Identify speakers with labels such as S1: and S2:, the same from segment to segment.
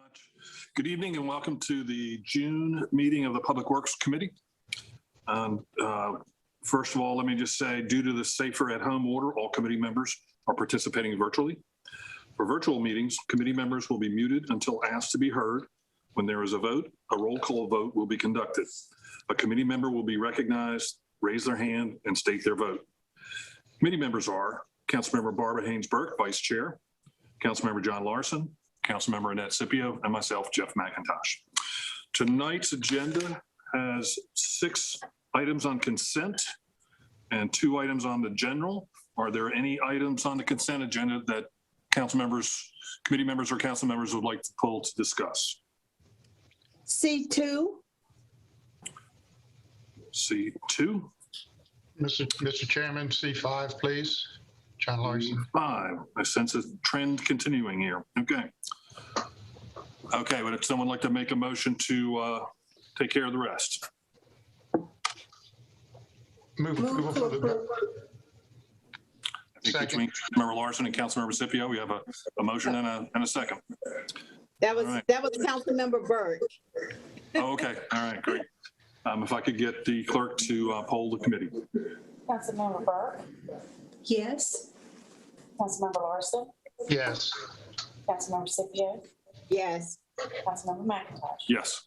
S1: much. Good evening and welcome to the June meeting of the Public Works Committee. First of all, let me just say, due to the safer at home order, all committee members are participating virtually. For virtual meetings, committee members will be muted until asked to be heard. When there is a vote, a roll call vote will be conducted. A committee member will be recognized, raise their hand, and state their vote. Committee members are Councilmember Barbara Haynes-Burke, Vice Chair, Councilmember John Larson, Councilmember Annette Scipio, and myself, Jeff McIntosh. Tonight's agenda has 6 items on consent and 2 items on the general. Are there any items on the consent agenda that council members, committee members, or council members would like to pull to discuss?
S2: C2.
S1: C2.
S3: Mr. Chairman, C5, please. John Larson.
S1: 5. I sense a trend continuing here. Okay. Okay, would someone like to make a motion to take care of the rest?
S3: Move approval for the.
S1: I think between Councilmember Larson and Councilmember Scipio, we have a motion and a second.
S2: That was
S1: right.
S2: Councilmember Burke.
S1: Oh, okay. All right, great. If I could get the clerk to poll the committee.
S4: Councilmember Burke.
S2: Yes.
S4: Councilmember Larson.
S3: Yes.
S4: Councilmember Scipio.
S2: Yes.
S4: Councilmember McIntosh.
S1: Yes.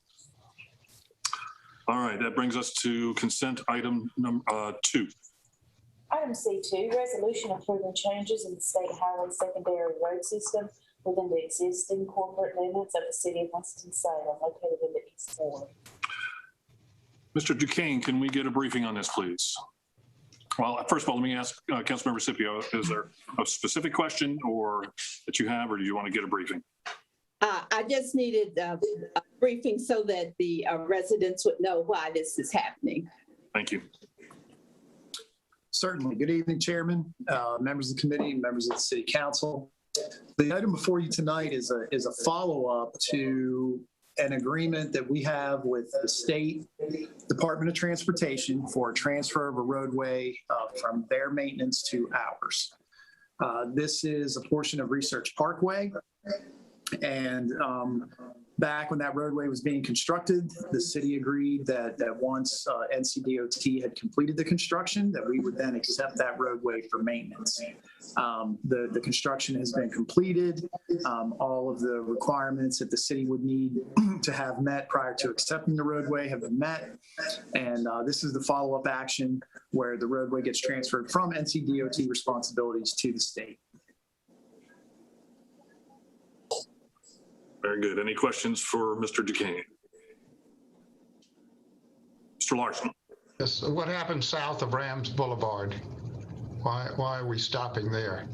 S1: All right, that brings us to consent item number 2.
S4: Item C2, resolution approving changes in the state highway secondary road system within the existing corporate limits of the city of Winston-Salem located in the East Ward.
S1: Mr. Duquesne, can we get a briefing on this, please? Well, first of all, let me ask Councilmember Scipio, is there a specific question or that you have, or do you want to get a briefing?
S2: I just needed a briefing so that the residents would know why this is happening.
S1: Thank you.
S5: Certainly. Good evening, Chairman, members of the committee, members of the City Council. The item before you tonight is a follow-up to an agreement that we have with the State Department of Transportation for a transfer of a roadway from their maintenance to ours. This is a portion of Research Parkway. And back when that roadway was being constructed, the city agreed that once NCDOT had completed the construction, that we would then accept that roadway for maintenance. The construction has been completed. All of the requirements that the city would need to have met prior to accepting the roadway have been met. And this is the follow-up action where the roadway gets transferred from NCDOT responsibilities to the state.
S1: Very good. Any questions for Mr. Duquesne? Mr. Larson.
S3: Yes. What happens south of Rams Boulevard? Why are we stopping there?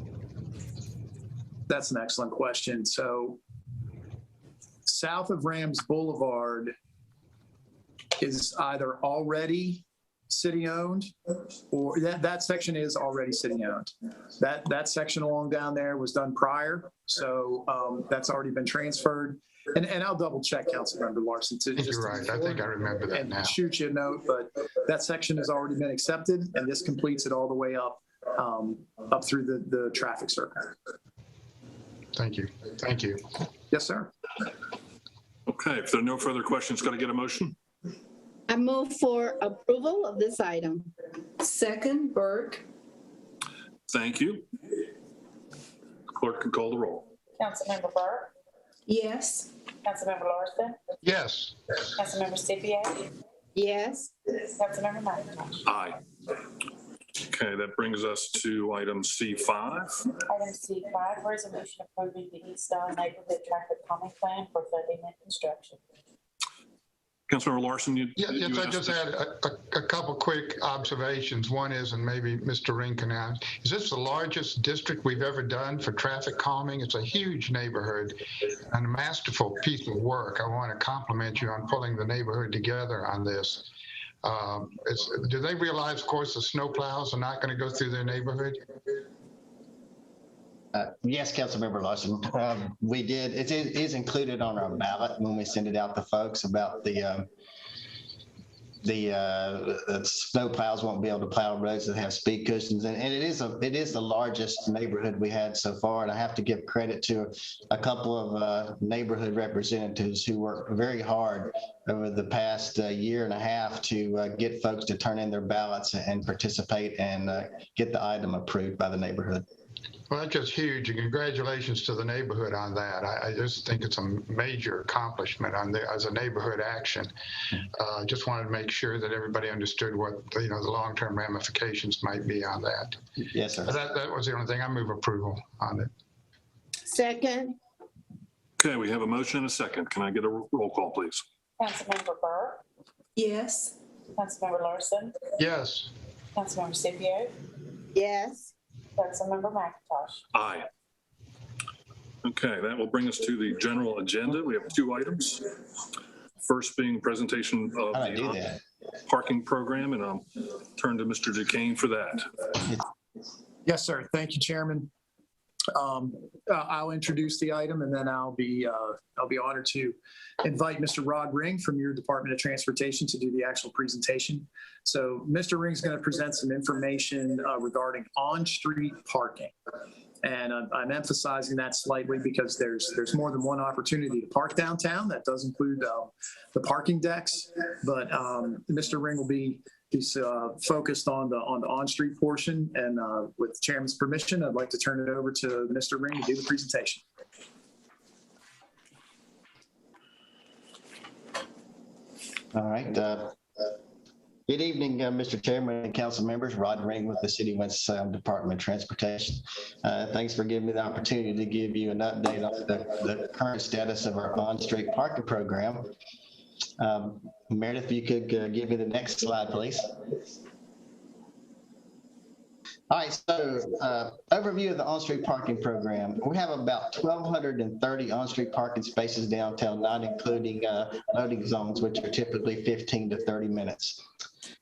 S5: That's an excellent question. So south of Rams Boulevard is either already city-owned or that section is already city-owned. That section along down there was done prior, so that's already been transferred. And I'll double check, Councilmember Larson.
S3: You're right. I think I remember that now.
S5: Shoot you a note, but that section has already been accepted, and this completes it all the way up through the traffic circle.
S3: Thank you. Thank you.
S5: Yes, sir.
S1: Okay, if there are no further questions, got to get a motion.
S2: I move for approval of this item.
S6: Second, Burke.
S1: Thank you. Clerk can call the roll.
S4: Councilmember Burke.
S6: Yes.
S4: Councilmember Larson.
S3: Yes.
S4: Councilmember Scipio.
S2: Yes.
S4: Councilmember McIntosh.
S1: Aye. Okay, that brings us to item C5.
S4: Item C5, resolution approving the East Don neighborhood traffic calming plan for funding and construction.
S1: Councilmember Larson,
S3: Yes, I just had a couple quick observations. One is, and maybe Mr. Ring can ask, is this the largest district we've ever done for traffic calming? It's a huge neighborhood and a masterful piece of work. I want to compliment you on pulling the neighborhood together on this. Do they realize, of course, the snowplows are not going to go through their neighborhood?
S7: Yes, Councilmember Larson, we did. It is included on our ballot when we send it out to folks about the the snow plows won't be able to plow roads that have speed cushions. And it is the largest neighborhood we had so far. And I have to give credit to a couple of neighborhood representatives who worked very hard over the past year and a half to get folks to turn in their ballots and participate and get the item approved by the neighborhood.
S3: Well, that's just huge, and congratulations to the neighborhood on that. I just think it's a major accomplishment as a neighborhood action. Just wanted to make sure that everybody understood what the long-term ramifications might be on that.
S7: Yes, sir.
S3: That was the only thing. I move approval on it.
S2: Second,
S1: Okay, we have a motion and a second. Can I get a roll call, please?
S4: Councilmember Burke,
S6: Yes.
S4: Councilmember Larson,
S3: Yes.
S4: Councilmember Scipio,
S2: yes.
S4: Councilmember McIntosh.
S1: Aye. Okay, that will bring us to the general agenda. We have 2 items. First being presentation of
S7: How do I do
S1: the
S7: that?
S1: parking program, and I'll turn to Mr. Duquesne for that.
S5: Yes, sir. Thank you, Chairman. I'll introduce the item, and then I'll be honored to invite Mr. Rod Ring from your Department of Transportation to do the actual presentation. So Mr. Ring's going to present some information regarding on-street parking. And I'm emphasizing that slightly because there's more than one opportunity to park downtown. That does include the parking decks, but Mr. Ring will be focused on the on-street portion. And with the chairman's permission, I'd like to turn it over to Mr. Ring to do the presentation.
S7: All right. Good evening, Mr. Chairman and council members. Rod Ring with the City of Winston-Salem Department of Transportation. Thanks for giving me the opportunity to give you an update on the current status of our on-street parking program. Meredith, if you could give me the next slide, please. All right, so overview of the on-street parking program. We have about 1,230 on-street parking spaces downtown, not including loading zones, which are typically 15 to 30 minutes.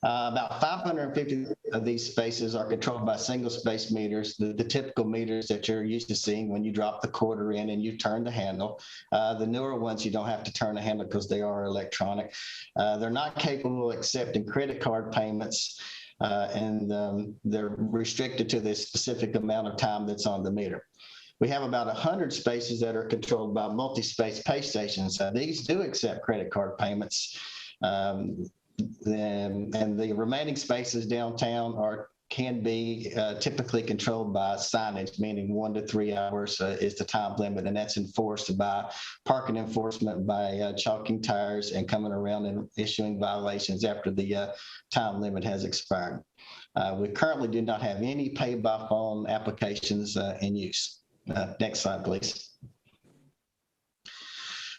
S7: About 550 of these spaces are controlled by single space meters, the typical meters that you're used to seeing when you drop the quarter in and you turn the handle. The newer ones, you don't have to turn the handle because they are electronic. They're not capable of accepting credit card payments, and they're restricted to the specific amount of time that's on the meter. We have about 100 spaces that are controlled by multi-space pay stations. These do accept credit card payments. And the remaining spaces downtown can be typically controlled by signage, meaning 1 to 3 hours is the time limit, and that's enforced by parking enforcement by chalking tires and coming around and issuing violations after the time limit has expired. We currently do not have any pay by phone applications in use. Next slide, please.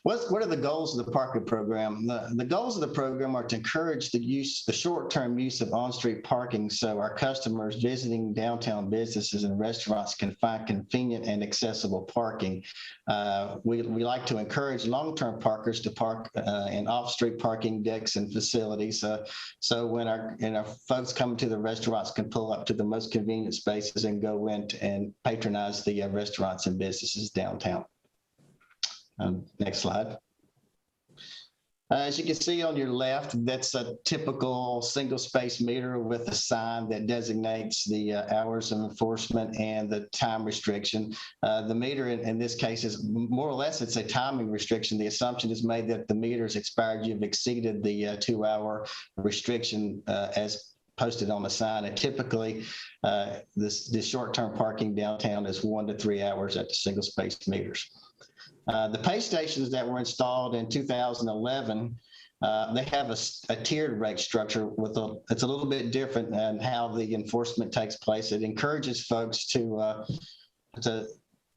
S7: What are the goals of the parking program? The goals of the program are to encourage the short-term use of on-street parking so our customers visiting downtown businesses and restaurants can find convenient and accessible parking. We like to encourage long-term parkers to park in off-street parking decks and facilities so when our folks coming to the restaurants can pull up to the most convenient spaces and go in and patronize the restaurants and businesses downtown. Next slide. As you can see on your left, that's a typical single space meter with a sign that designates the hours of enforcement and the time restriction. The meter in this case is more or less, it's a timing restriction. The assumption is made that the meter is expired, you've exceeded the 2-hour restriction as posted on the sign. And typically, this short-term parking downtown is 1 to 3 hours at the single space meters. The pay stations that were installed in 2011, they have a tiered rate structure it's a little bit different than how the enforcement takes place. It encourages folks to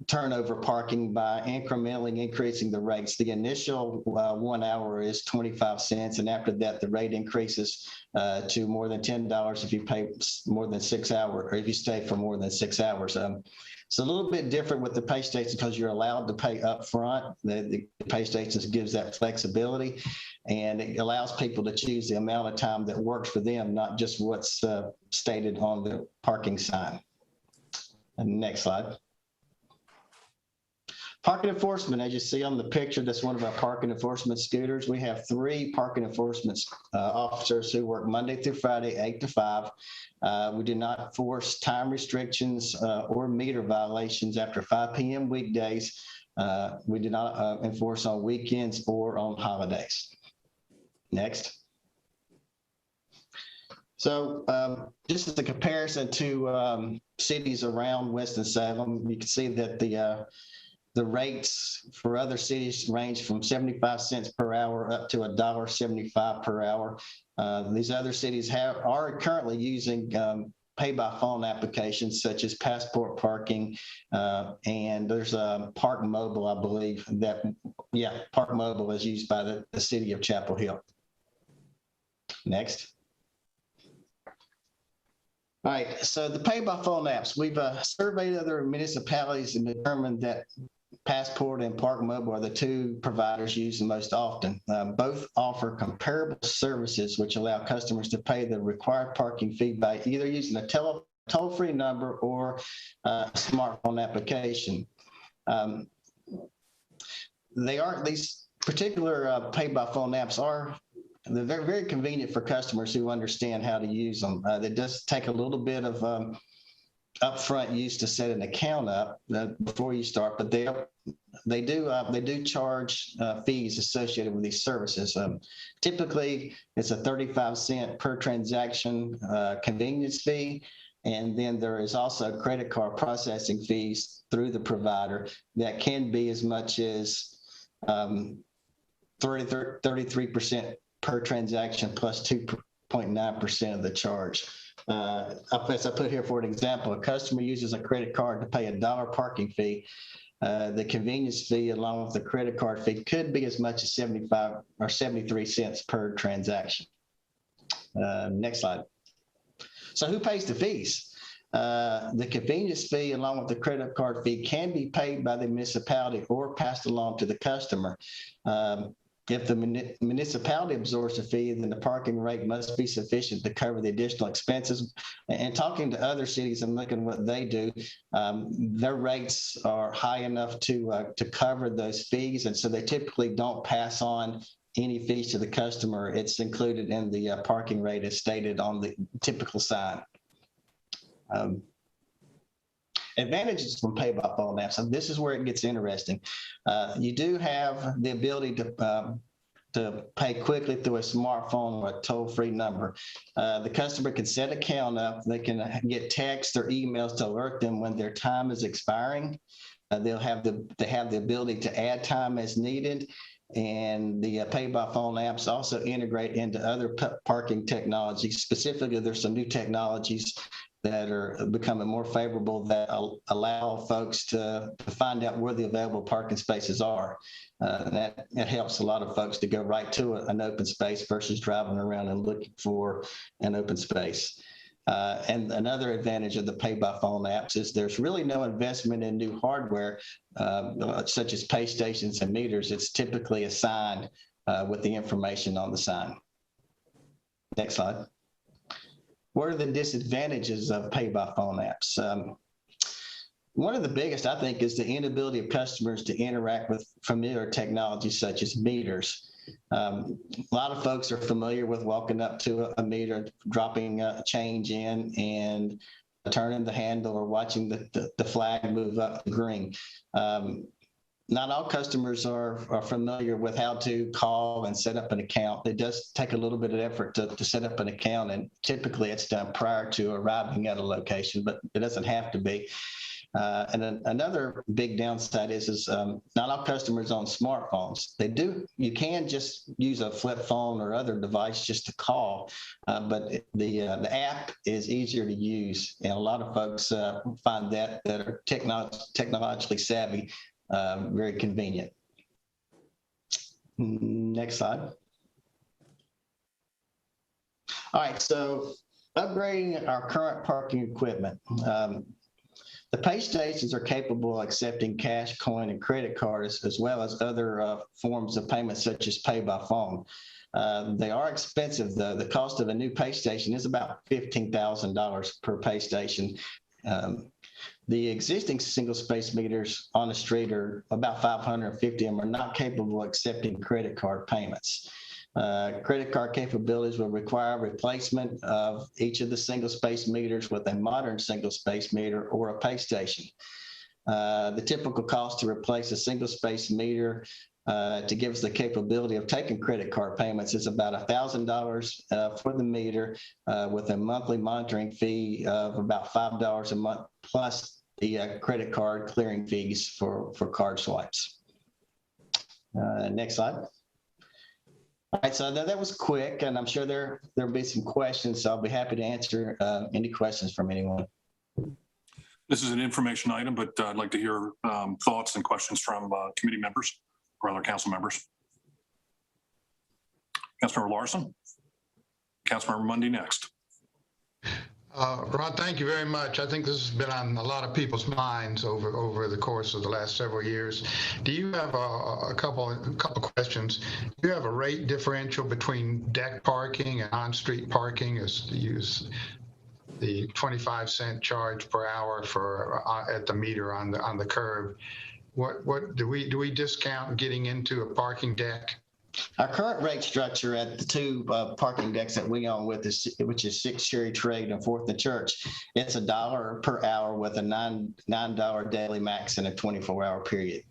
S7: turn over parking by incrementally increasing the rates. The initial 1 hour is 25 cents, and after that, the rate increases to more than $10 if you pay more than 6 hours, or if you stay for more than 6 hours. It's a little bit different with the pay stations because you're allowed to pay up front. The pay stations gives that flexibility, and it allows people to choose the amount of time that works for them, not just what's stated on the parking sign. And next slide. Parking enforcement, as you see on the picture, that's one of our parking enforcement scooters. We have 3 parking enforcement officers who work Monday through Friday, 8 to 5. We do not force time restrictions or meter violations after 5 p.m. weekdays. We do not enforce on weekends or on holidays. Next. So just as a comparison to cities around Winston-Salem, you can see that the rates for other cities range from 75 cents per hour up to $1.75 per hour. These other cities are currently using pay-by-phone applications such as Passport Parking, and there's a Park Mobile, I believe, Park Mobile is used by the city of Chapel Hill. Next. All right, so the pay-by-phone apps, we've surveyed other municipalities and determined that Passport and Park Mobile are the 2 providers used the most often. Both offer comparable services which allow customers to pay the required parking fee by either using a toll-free number or a smartphone application. These particular pay-by-phone apps they're very, very convenient for customers who understand how to use them. It does take a little bit of upfront use to set an account up before you start, but they do charge fees associated with these services. Typically, it's a 35-cent per transaction convenience fee, and then there is also credit card processing fees through the provider that can be as much as 33% per transaction plus 2.9% of the charge. As I put here for an example, a customer uses a credit card to pay a $1 parking fee. The convenience fee along with the credit card fee could be as much as 75 or 73 cents per transaction. Next slide. So who pays the fees? The convenience fee along with the credit card fee can be paid by the municipality or passed along to the customer. If the municipality absorbs the fee, then the parking rate must be sufficient to cover the additional expenses. And talking to other cities and looking at what they do, their rates are high enough to cover those fees, and so they typically don't pass on any fees to the customer. It's included in the parking rate as stated on the typical sign. Advantages from pay-by-phone apps, and this is where it gets interesting. You do have the ability to pay quickly through a smartphone or a toll-free number. The customer can set an account up. They can get texts or emails to alert them when their time is expiring. They have the ability to add time as needed. And the pay-by-phone apps also integrate into other parking technologies. Specifically, there's some new technologies that are becoming more favorable that allow folks to find out where the available parking spaces are. That helps a lot of folks to go right to an open space versus driving around and looking for an open space. And another advantage of the pay-by-phone apps is there's really no investment in new hardware, such as pay stations and meters. It's typically assigned with the information on the sign. Next slide. What are the disadvantages of pay-by-phone apps? One of the biggest, I think, is the inability of customers to interact with familiar technologies such as meters. A lot of folks are familiar with walking up to a meter, dropping change in, and turning the handle or watching the flag move up the green. Not all customers are familiar with how to call and set up an account. It does take a little bit of effort to set up an account, and typically it's done prior to arriving at a location, but it doesn't have to be. And then another big downside is not all customers own smartphones. You can just use a flip phone or other device just to call, but the app is easier to use, and a lot of folks find that are technologically savvy very convenient. Next slide. All right, so upgrading our current parking equipment. The pay stations are capable of accepting cash, coin, and credit cards, as well as other forms of payment, such as pay by phone. They are expensive, though. The cost of a new pay station is about $15,000 per pay station. The existing single space meters on the street are about 550 of them are not capable of accepting credit card payments. Credit card capabilities will require replacement of each of the single space meters with a modern single space meter or a pay station. The typical cost to replace a single space meter to give us the capability of taking credit card payments is about $1,000 for the meter with a monthly monitoring fee of about $5 a month plus the credit card clearing fees for card swipes. Next slide. All right, so that was quick, and I'm sure there'll be some questions, so I'll be happy to answer any questions from anyone.
S1: This is an information item, but I'd like to hear thoughts and questions from committee members or other council members. Councilmember Larson. Councilmember Mundy next.
S3: Rod, thank you very much. I think this has been on a lot of people's minds over the course of the last several years. Do you have a couple questions? Do you have a rate differential between deck parking and on-street parking as to use the 25-cent charge per hour for at the meter on the curb? What do we discount getting into a parking deck?
S7: Our current rate structure at the two parking decks that we own with, which is 6 Cherry Trade and 4th and Church, it's $1 per hour with a $9 daily max in a 24-hour period.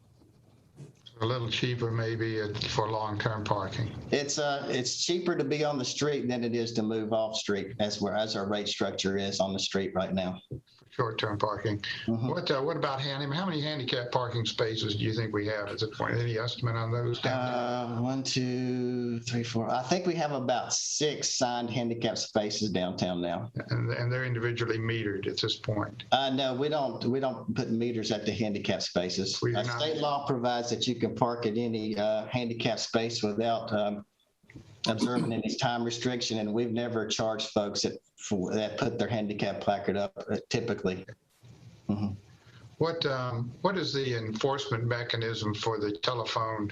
S3: A little cheaper maybe for long-term parking.
S7: It's cheaper to be on the street than it is to move off street as our rate structure is on the street right now.
S3: Short-term parking.
S7: Mm-hmm.
S3: What about how many handicap parking spaces do you think we have at this point? Any estimate on those?
S7: 1, 2, 3, 4. I think we have about 6 signed handicap spaces downtown now.
S3: And they're individually metered at this point.
S7: No, we don't put meters at the handicap spaces. State law provides that you can park at any handicap space without observing any time restriction, and we've never charged folks that put their handicap placard up typically. Mm-hmm.
S3: What is the enforcement mechanism for the telephone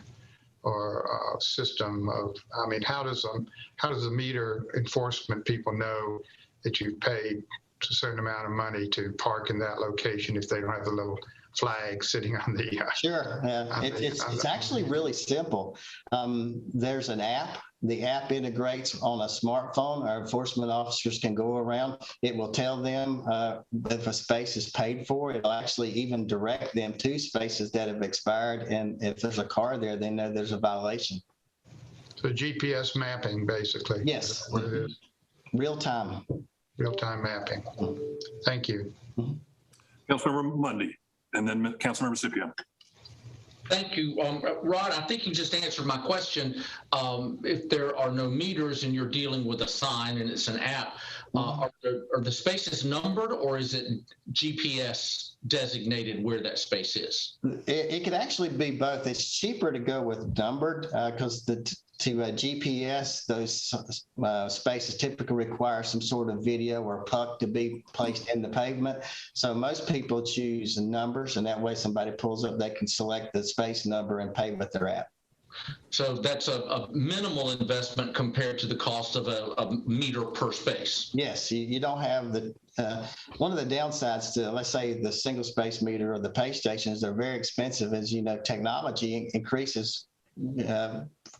S3: or system of? I mean, how does the meter enforcement people know that you've paid a certain amount of money to park in that location if they don't have the little flag sitting on the
S7: Sure. It's actually really simple. There's an app. The app integrates on a smartphone. Our enforcement officers can go around. It will tell them if a space is paid for. It'll actually even direct them to spaces that have expired. And if there's a car there, they know there's a violation.
S3: So GPS mapping, basically.
S7: Yes.
S3: Is what it is.
S7: Real-time.
S3: Real-time mapping. Thank you.
S1: Councilmember Mundy, and then Councilmember Scipio.
S8: Thank you. Rod, I think you just answered my question. If there are no meters and you're dealing with a sign and it's an app, are the spaces numbered or is it GPS designated where that space is?
S7: It could actually be both. It's cheaper to go with numbered because to GPS, those spaces typically require some sort of video or puck to be placed in the pavement. So most people choose numbers, and that way somebody pulls up, they can select the space number and pay with their app.
S8: So that's a minimal investment compared to the cost of a meter per space.
S7: Yes, you don't have the, one of the downsides to, let's say, the single space meter or the pay stations, they're very expensive. As you know, technology increases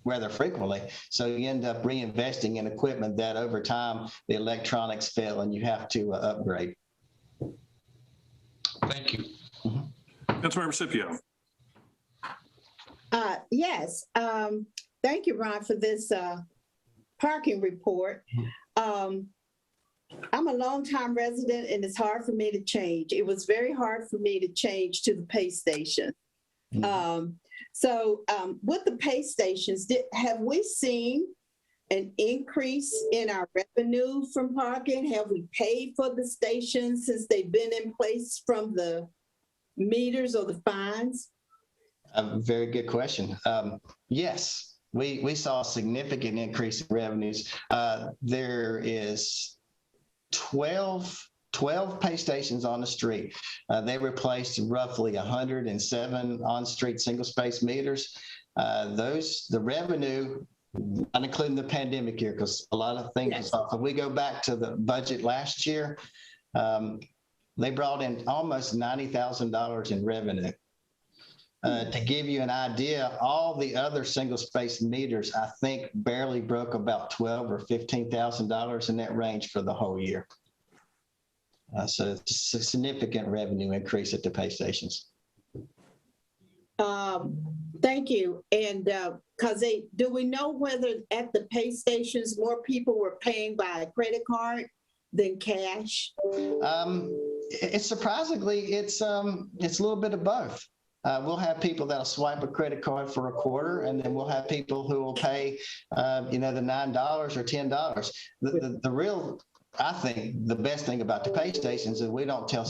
S7: rather frequently. So you end up reinvesting in equipment that over time, the electronics fail and you have to upgrade.
S8: Thank you.
S1: Councilmember Scipio.
S2: Yes. Thank you, Ron, for this parking report. I'm a longtime resident and it's hard for me to change. It was very hard for me to change to the pay station. So with the pay stations, have we seen an increase in our revenue from parking? Have we paid for the stations since they've been in place from the meters or the fines?
S7: A very good question. Yes, we saw a significant increase in revenues. There is 12 pay stations on the street. They replaced roughly 107 on-street single-space meters. The revenue, not including the pandemic year, because a lot of things. Yes. If we go back to the budget last year, They brought in almost $90,000 in revenue. To give you an idea, all the other single space meters, I think, barely broke about $12,000 or $15,000 in that range for the whole year. So it's a significant revenue increase at the pay stations.
S2: Thank you. And do we know whether at the pay stations more people were paying by a credit card than cash?
S7: It's surprisingly, it's a little bit of both. We'll have people that'll swipe a credit card for a quarter, and then we'll have people who will pay, the $9 or $10. The real, I think, the best thing about the pay stations is we don't tell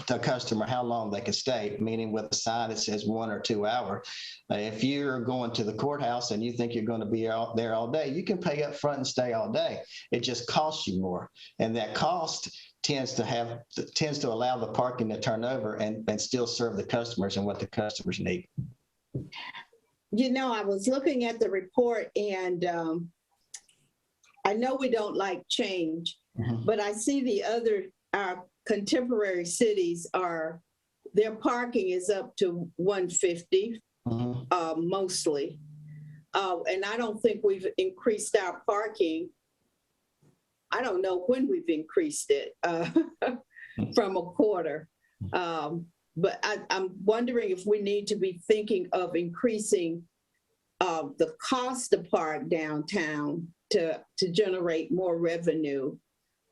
S7: the customer how long they can stay, meaning with a sign that says 1 or 2 hours. If you're going to the courthouse and you think you're going to be out there all day, you can pay up front and stay all day. It just costs you more, and that cost tends to allow the parking to turn over and still serve the customers and what the customers need.
S2: I was looking at the report, and I know we don't like change, but I see our contemporary cities their parking is up to $150, mostly. And I don't think we've increased our parking. I don't know when we've increased it from a quarter. But I'm wondering if we need to be thinking of increasing the cost to park downtown to generate more revenue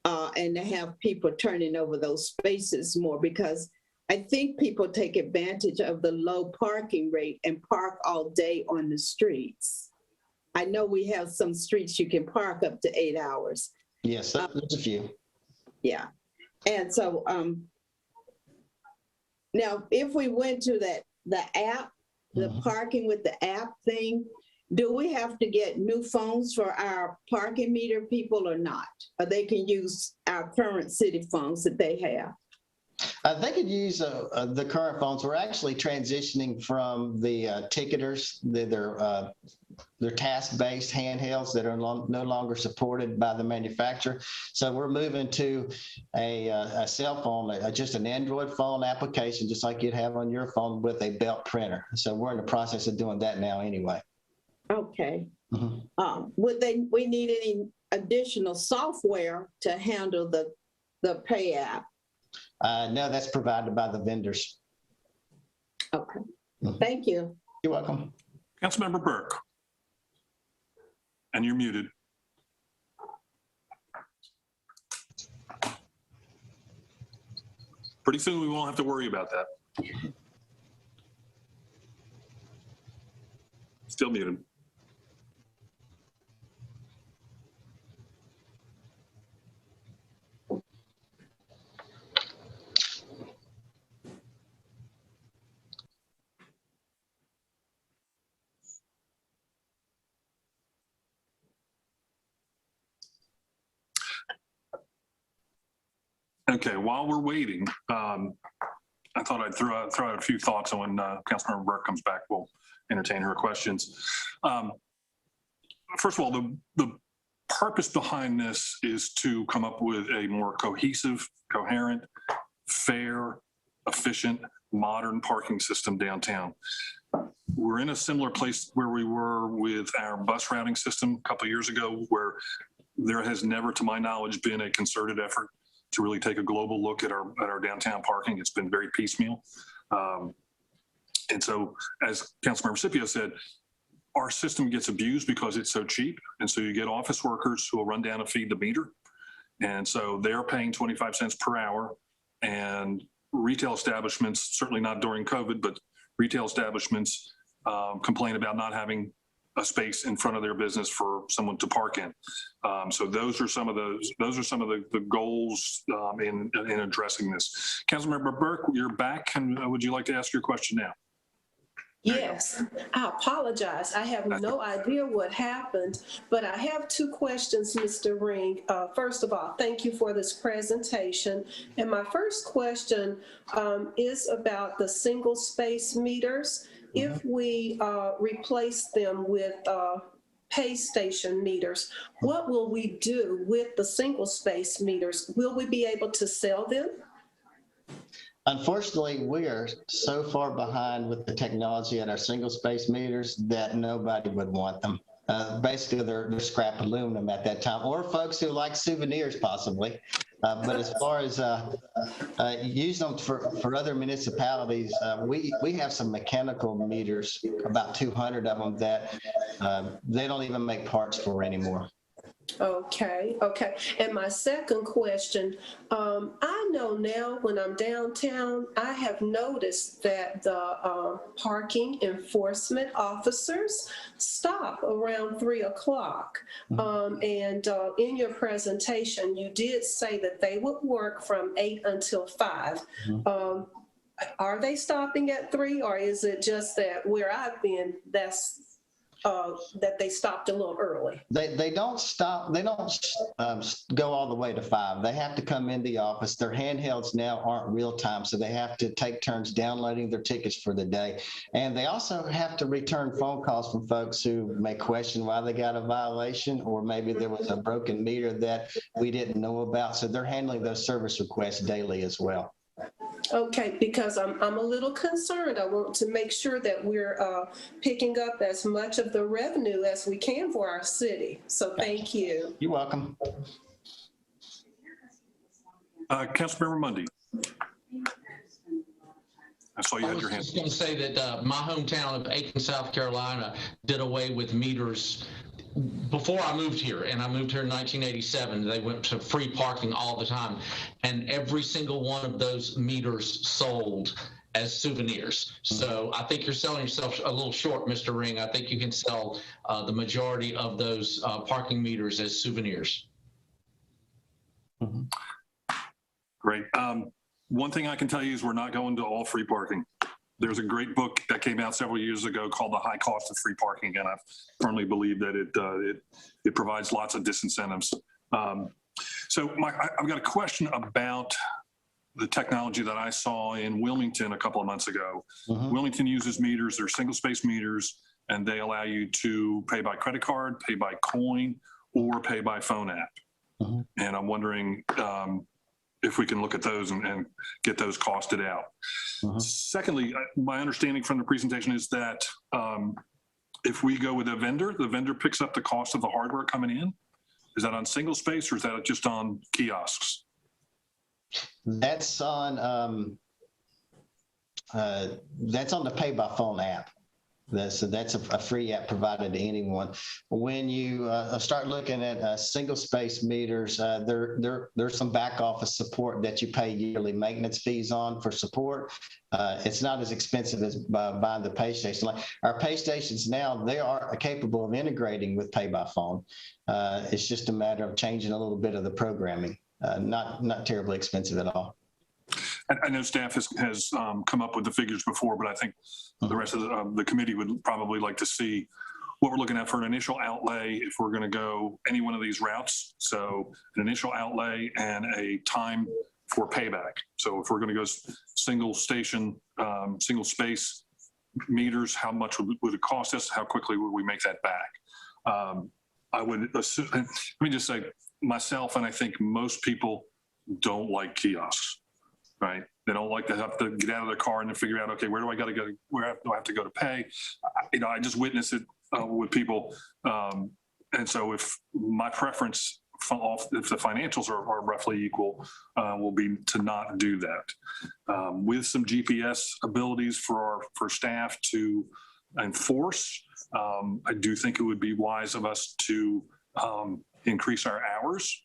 S2: and to have people turning over those spaces more, because I think people take advantage of the low parking rate and park all day on the streets. I know we have some streets you can park up to 8 hours.
S7: Yes, there's a few.
S2: Yeah. And so now if we went to the app, the parking with the app thing, do we have to get new phones for our parking meter people or not? Or they can use our current city phones that they have?
S7: They could use the current phones. We're actually transitioning from the ticketers, they're task-based handhelds that are no longer supported by the manufacturer. So we're moving to a cell phone, just an Android phone application, just like you'd have on your phone with a belt printer. So we're in the process of doing that now anyway.
S2: Okay. Would we need any additional software to handle the pay app?
S7: No, that's provided by the vendors.
S2: Okay. Thank you.
S7: You're welcome.
S1: Councilmember Burke. And you're muted. Pretty soon we won't have to worry about that. Still muted. Okay, while we're waiting, I thought I'd throw out a few thoughts, and when Councilmember Burke comes back, we'll entertain her questions. First of all, the purpose behind this is to come up with a more cohesive, coherent, fair, efficient, modern parking system downtown. We're in a similar place where we were with our bus routing system a couple of years ago, where there has never, to my knowledge, been a concerted effort to really take a global look at our downtown parking. It's been very piecemeal. And so, as Councilmember Scipio said, our system gets abused because it's so cheap. And so you get office workers who will run down and feed the meter. And so they're paying 25 cents per hour. And retail establishments, certainly not during COVID, but retail establishments complain about not having a space in front of their business for someone to park in. So those are some of the goals in addressing this. Councilmember Burke, you're back, and would you like to ask your question now?
S6: Yes, I apologize. I have no idea what happened, but I have two questions, Mr. Ring. First of all, thank you for this presentation. And my first question is about the single space meters. If we replace them with pay station meters, what will we do with the single space meters? Will we be able to sell them?
S7: Unfortunately, we are so far behind with the technology at our single space meters that nobody would want them. Basically, they're scrap aluminum at that time, or folks who like souvenirs possibly. But as far as using them for other municipalities, we have some mechanical meters, about 200 of them that they don't even make parts for anymore.
S6: Okay. And my second question, I know now when I'm downtown, I have noticed that the parking enforcement officers stop around 3 o'clock. And in your presentation, you did say that they would work from 8 until 5. Are they stopping at 3, or is it just that where I've been, that's that they stopped a little early?
S7: They don't stop. They don't go all the way to 5. They have to come in the office. Their handhelds now aren't real time, so they have to take turns downloading their tickets for the day. And they also have to return phone calls from folks who may question why they got a violation, or maybe there was a broken meter that we didn't know about. So they're handling those service requests daily as well.
S6: Okay, because I'm a little concerned. I want to make sure that we're picking up as much of the revenue as we can for our city. So thank you.
S7: You're welcome.
S1: Councilmember Mundy. I saw you had your
S8: I
S1: hand.
S8: was just going to say that my hometown of Aiken, South Carolina, did away with meters before I moved here, and I moved here in 1987. They went to free parking all the time, and every single one of those meters sold as souvenirs. So I think you're selling yourself a little short, Mr. Ring. I think you can sell the majority of those parking meters as souvenirs.
S1: Great. One thing I can tell you is we're not going to all free parking. There's a great book that came out several years ago called The High Cost of Free Parking, and I firmly believe that it provides lots of disincentives. So I've got a question about the technology that I saw in Wilmington a couple of months ago. Wilmington uses meters, they're single space meters, and they allow you to pay by credit card, pay by coin, or pay by phone app. And I'm wondering if we can look at those and get those costed out. Secondly, my understanding from the presentation is that if we go with a vendor, the vendor picks up the cost of the hardware coming in. Is that on single space, or is that just on kiosks?
S7: That's on the pay by phone app. That's a free app provided to anyone. When you start looking at single space meters, there's some back office support that you pay yearly maintenance fees on for support. It's not as expensive as buying the pay station. Like our pay stations now, they are capable of integrating with pay by phone. It's just a matter of changing a little bit of the programming. Not terribly expensive at all.
S1: I know staff has come up with the figures before, but I think the rest of the committee would probably like to see what we're looking at for an initial outlay if we're going to go any one of these routes. So an initial outlay and a time for payback. So if we're going to go single station, single space meters, how much would it cost us? How quickly would we make that back? I would assume, let me just say myself, and I think most people don't like kiosks. Right? They don't like to have to get out of their car and then figure out, okay, where do I got to go? Where do I have to go to pay? I just witnessed it with people. And so if my preference, if the financials are roughly equal, will be to not do that. With some GPS abilities for staff to enforce, I do think it would be wise of us to increase our hours.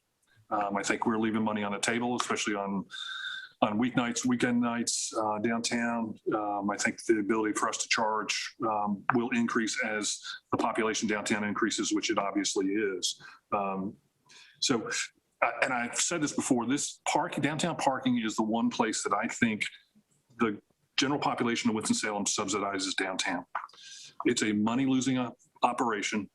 S1: I think we're leaving money on the table, especially on weeknights, weekend nights, downtown. I think the ability for us to charge will increase as the population downtown increases, which it obviously is. And I've said this before, this downtown parking is the one place that I think the general population of Winston-Salem subsidizes downtown. It's a money-losing operation,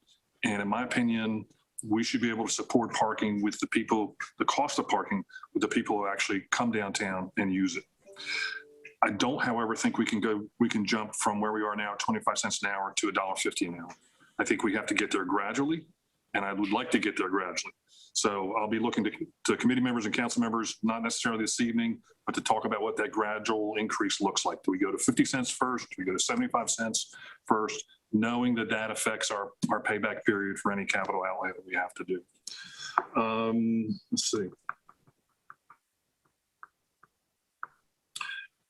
S1: and in my opinion, we should be able to support parking with the cost of parking with the people who actually come downtown and use it. I don't, however, think we can jump from where we are now at 25 cents an hour to $1.50 an hour. I think we have to get there gradually, and I would like to get there gradually. So I'll be looking to committee members and council members, not necessarily this evening, but to talk about what that gradual increase looks like. Do we go to 50 cents first? Do we go to 75 cents first? Knowing that that affects our payback period for any capital outlay that we have to do. Let's see.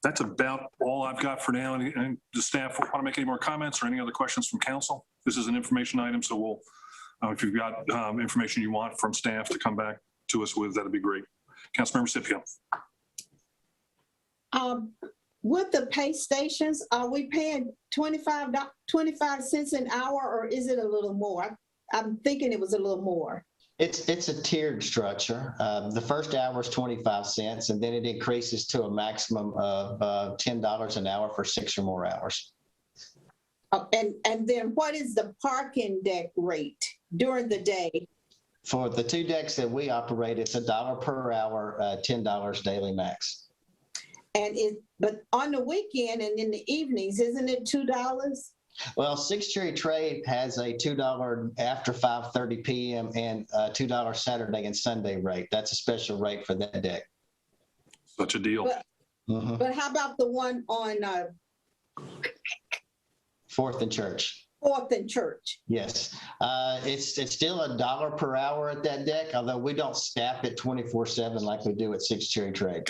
S1: That's about all I've got for now. And the staff want to make any more comments or any other questions from council? This is an information item, so we'll, if you've got information you want from staff to come back to us with, that'd be great. Councilmember Scipio.
S2: With the pay stations, are we paying 25 cents an hour, or is it a little more? I'm thinking it was a little more.
S7: It's a tiered structure. The first hour is 25 cents, and then it increases to a maximum of $10 an hour for 6 or more hours.
S2: And then what is the parking deck rate during the day?
S7: For the 2 decks that we operate, it's $1 per hour, $10 daily max.
S2: But on the weekend and in the evenings, isn't it $2?
S7: Well, Sixth Cherry Trade has a $2 after 5:30 p.m. and $2 Saturday and Sunday rate. That's a special rate for that deck.
S1: Such a deal.
S2: But how about the one on
S7: 4th and Church?
S2: 4th and Church.
S7: Yes, it's still $1 per hour at that deck, although we don't staff it 24/7 like we do at Sixth Cherry Trade.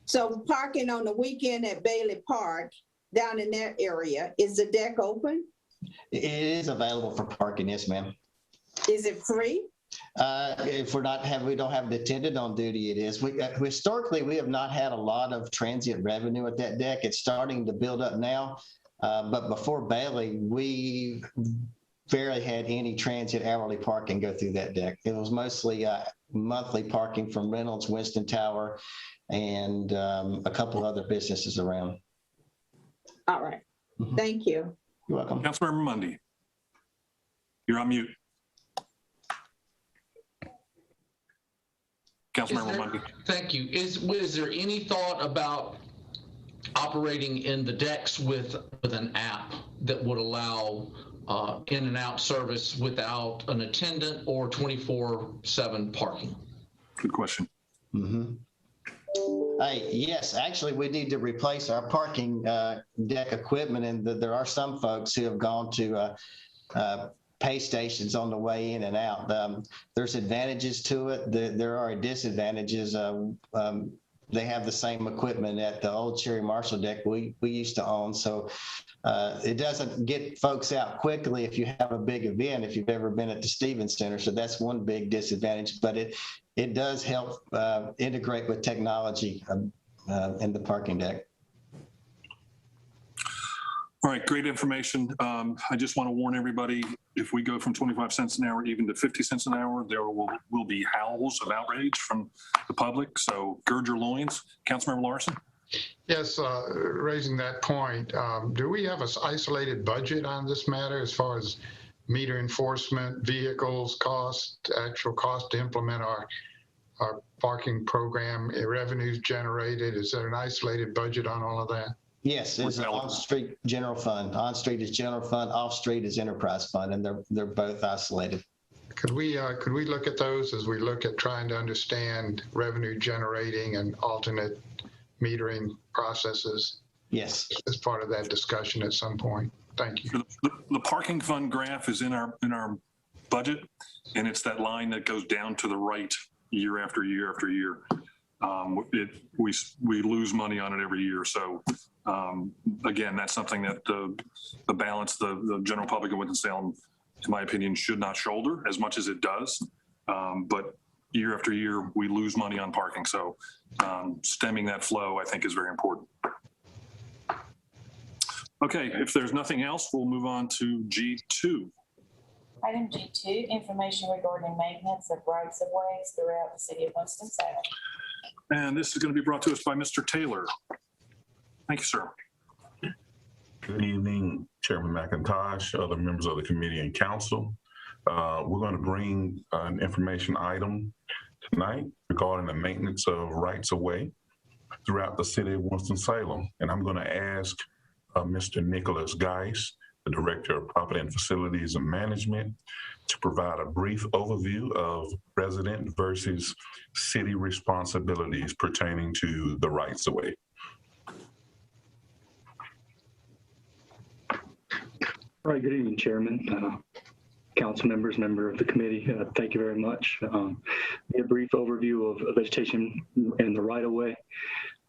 S2: So parking on the weekend at Bailey Park, down in that area, is the deck open?
S7: It is available for parking, yes, ma'am.
S2: Is it free?
S7: If we don't have an attendant on duty, it is. Historically, we have not had a lot of transient revenue at that deck. It's starting to build up now. But before Bailey, we barely had any transient hourly parking go through that deck. It was mostly monthly parking from Reynolds, Winston Tower, and a couple other businesses around.
S2: All right. Thank you.
S7: You're welcome.
S1: Councilmember Mundy. You're on mute. Councilmember Mundy.
S8: Thank you. Is there any thought about operating in the decks with an app that would allow in and out service without an attendant or 24/7 parking?
S1: Good question.
S7: Yes, actually, we need to replace our parking deck equipment, and there are some folks who have gone to pay stations on the way in and out. There's advantages to it. There are disadvantages. They have the same equipment at the old Cherry Marshall deck we used to own, so it doesn't get folks out quickly if you have a big event, if you've ever been at the Stevens Center. So that's one big disadvantage, but it does help integrate with technology in the parking deck.
S1: All right, great information. I just want to warn everybody, if we go from 25 cents an hour even to 50 cents an hour, there will be howls of outrage from the public. So gird your loins. Councilmember Larson.
S3: Yes, raising that point, do we have an isolated budget on this matter as far as meter enforcement, vehicles, actual cost to implement our parking program, revenues generated? Is there an isolated budget on all of that?
S7: Yes, it's an on-street general fund. On-street is general fund, off-street is enterprise fund, and they're both isolated.
S3: Could we look at those as we look at trying to understand revenue generating and alternate metering processes?
S7: Yes.
S3: As part of that discussion at some point. Thank you.
S1: The parking fund graph is in our budget, and it's that line that goes down to the right year after year after year. We lose money on it every year. So again, that's something that the balance, the general public of Winston-Salem, in my opinion, should not shoulder as much as it does. But year after year, we lose money on parking. So stemming that flow, I think, is very important. Okay, if there's nothing else, we'll move on to G2.
S4: Item G2, information regarding maintenance of rights of ways throughout the city of Winston-Salem.
S1: And this is going to be brought to us by Mr. Taylor. Thank you, sir.
S9: Good evening, Chairman McIntosh, other members of the committee and council. We're going to bring an information item tonight regarding the maintenance of rights of way throughout the city of Winston-Salem. And I'm going to ask Mr. Nicholas Geis the Director of Property and Facilities and Management, to provide a brief overview of resident versus city responsibilities pertaining to the rights of way.
S10: All right, good evening, Chairman, council members, member of the committee. Thank you very much. A brief overview of vegetation and the right-of-way.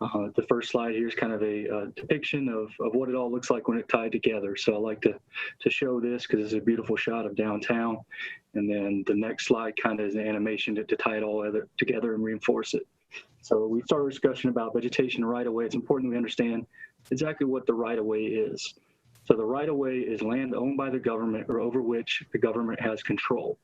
S10: The first slide here is kind of a depiction of what it all looks like when it tied together. So I like to show this because it's a beautiful shot of downtown. And then the next slide kind of is an animation to tie it all together and reinforce it. So we start a discussion about vegetation and right-of-way. It's important we understand exactly what the right-of-way is. So the right-of-way is land owned by the government or over which the government has control.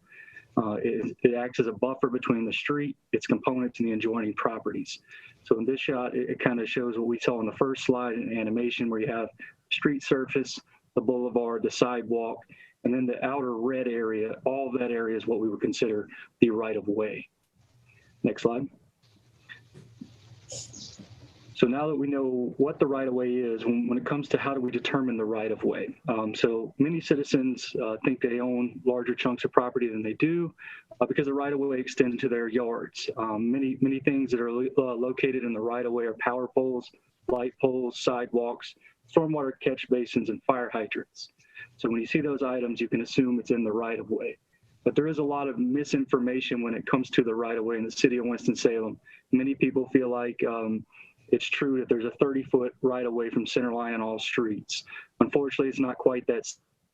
S10: It acts as a buffer between the street, its components, and the adjoining properties. So in this shot, it kind of shows what we saw in the first slide in animation, where you have street surface, the boulevard, the sidewalk, and then the outer red area. All of that area is what we would consider the right-of-way. Next slide. So now that we know what the right-of-way is, when it comes to how do we determine the right-of-way, so many citizens think they own larger chunks of property than they do because the right-of-way extends into their yards. Many things that are located in the right-of-way are power poles, light poles, sidewalks, stormwater catch basins, and fire hydrants. So when you see those items, you can assume it's in the right-of-way. But there is a lot of misinformation when it comes to the right-of-way in the city of Winston-Salem. Many people feel like it's true that there's a 30-foot right-of-way from center line on all streets. Unfortunately, it's not quite that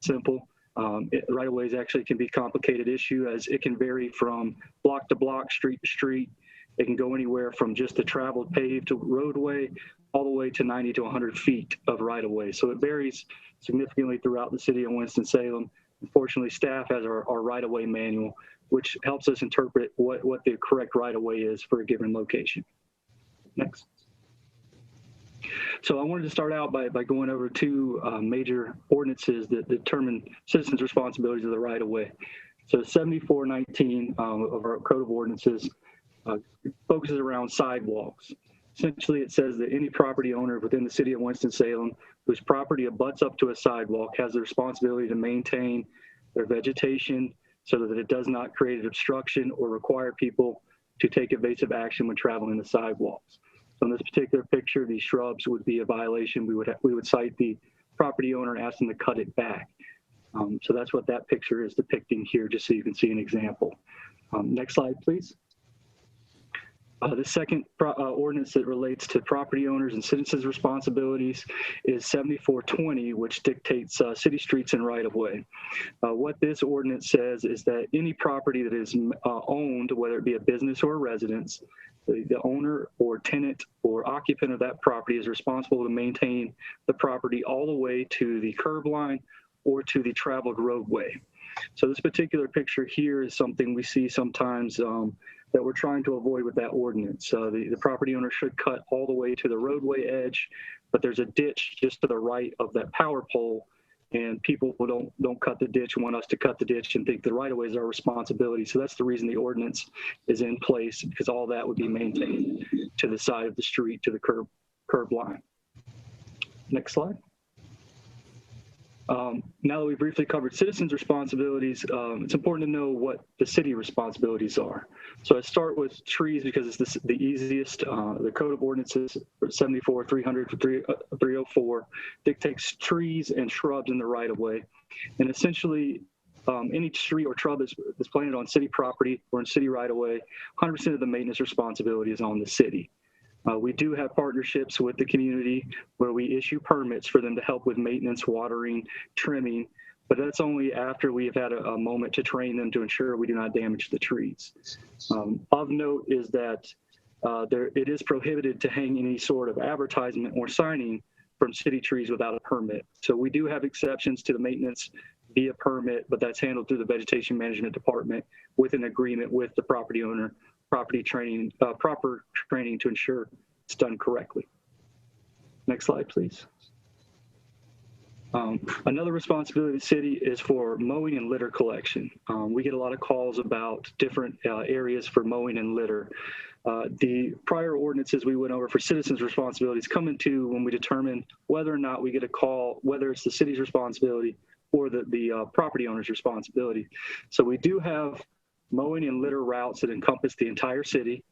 S10: simple. Right-of-ways actually can be a complicated issue, as it can vary from block to block, street to street. It can go anywhere from just a traveled paved roadway all the way to 90 to 100 feet of right-of-way. So it varies significantly throughout the city of Winston-Salem. Unfortunately, staff has our right-of-way manual, which helps us interpret what the correct right-of-way is for a given location. Next. So I wanted to start out by going over two major ordinances that determine citizens' responsibilities of the right-of-way. So 7419 of our Code of Ordinances focuses around sidewalks. Essentially, it says that any property owner within the city of Winston-Salem whose property abuts up to a sidewalk has the responsibility to maintain their vegetation so that it does not create an obstruction or require people to take evasive action when traveling the sidewalks. So in this particular picture, these shrubs would be a violation. We would cite the property owner and ask them to cut it back. So that's what that picture is depicting here, just so you can see an example. Next slide, please. The second ordinance that relates to property owners and citizens' responsibilities is 7420, which dictates city streets and right-of-way. What this ordinance says is that any property that is owned, whether it be a business or a residence, the owner or tenant or occupant of that property is responsible to maintain the property all the way to the curb line or to the traveled roadway. So this particular picture here is something we see sometimes that we're trying to avoid with that ordinance. The property owner should cut all the way to the roadway edge, but there's a ditch just to the right of that power pole, and people who don't cut the ditch want us to cut the ditch and think the right-of-way is our responsibility. So that's the reason the ordinance is in place, because all that would be maintained to the side of the street, to the curb line. Next slide. Now that we've briefly covered citizens' responsibilities, it's important to know what the city responsibilities are. So I start with trees because it's the easiest. The Code of Ordinances 74, 300, 304 dictates trees and shrubs in the right-of-way. And essentially, any tree or shrub that's planted on city property or in city right-of-way, 100% of the maintenance responsibility is on the city. We do have partnerships with the community where we issue permits for them to help with maintenance, watering, trimming, but that's only after we have had a moment to train them to ensure we do not damage the trees. Of note is that it is prohibited to hang any sort of advertisement or signing from city trees without a permit. So we do have exceptions to the maintenance via permit, but that's handled through the Vegetation Management Department with an agreement with the property owner. Proper training to ensure it's done correctly. Next slide, please. Another responsibility of the city is for mowing and litter collection. We get a lot of calls about different areas for mowing and litter. The prior ordinances we went over for citizens' responsibilities come into when we determine whether or not we get a call, whether it's the city's responsibility or the property owner's responsibility. So we do have mowing and litter routes that encompass the entire city.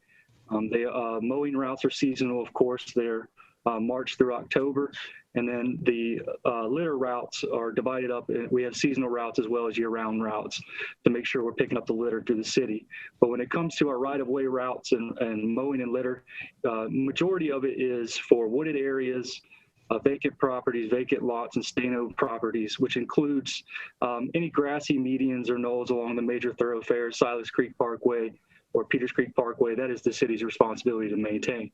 S10: The mowing routes are seasonal, of course. They're March through October. And then the litter routes are divided up. We have seasonal routes as well as year-round routes to make sure we're picking up the litter through the city. But when it comes to our right-of-way routes and mowing and litter, majority of it is for wooded areas, vacant properties, vacant lots, and state-owned properties, which includes any grassy medians or knolls along the major thoroughfares, Silas Creek Parkway or Peters Creek Parkway. That is the city's responsibility to maintain.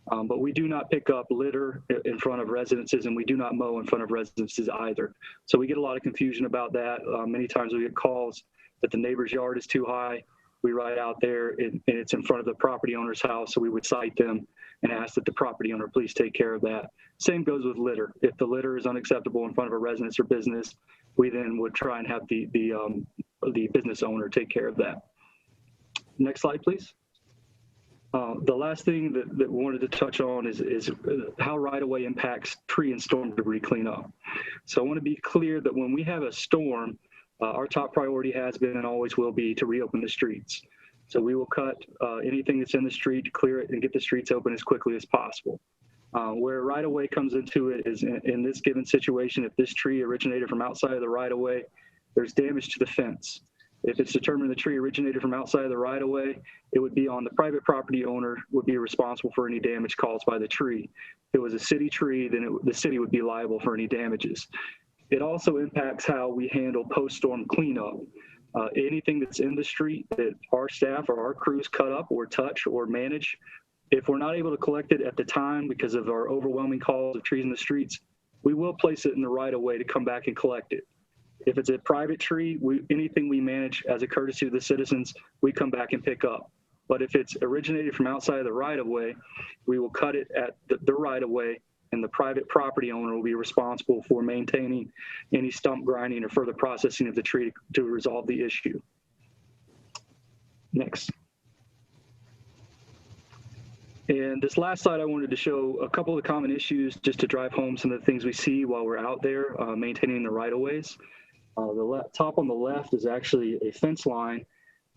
S10: But we do not pick up litter in front of residences, and we do not mow in front of residences either. So we get a lot of confusion about that. Many times we get calls that the neighbor's yard is too high. We ride out there and it's in front of the property owner's house, so we would cite them and ask that the property owner please take care of that. Same goes with litter. If the litter is unacceptable in front of a residence or business, we then would try and have the business owner take care of that. Next slide, please. The last thing that we wanted to touch on is how right-of-way impacts tree and storm debris cleanup. So I want to be clear that when we have a storm, our top priority has been and always will be to reopen the streets. So we will cut anything that's in the street to clear it and get the streets open as quickly as possible. Where right-of-way comes into it is in this given situation, if this tree originated from outside of the right-of-way, there's damage to the fence. If it's determined the tree originated from outside of the right-of-way, it would be on the private property owner would be responsible for any damage caused by the tree. If it was a city tree, then the city would be liable for any damages. It also impacts how we handle post-storm cleanup. Anything that's in the street that our staff or our crews cut up or touch or manage, if we're not able to collect it at the time because of our overwhelming calls of trees in the streets, we will place it in the right-of-way to come back and collect it. If it's a private tree, anything we manage as a courtesy to the citizens, we come back and pick up. But if it's originated from outside of the right-of-way, we will cut it at the right-of-way, and the private property owner will be responsible for maintaining any stump grinding or further processing of the tree to resolve the issue. Next. And this last slide, I wanted to show a couple of the common issues just to drive home some of the things we see while we're out there maintaining the right-of-ways. The top on the left is actually a fence line,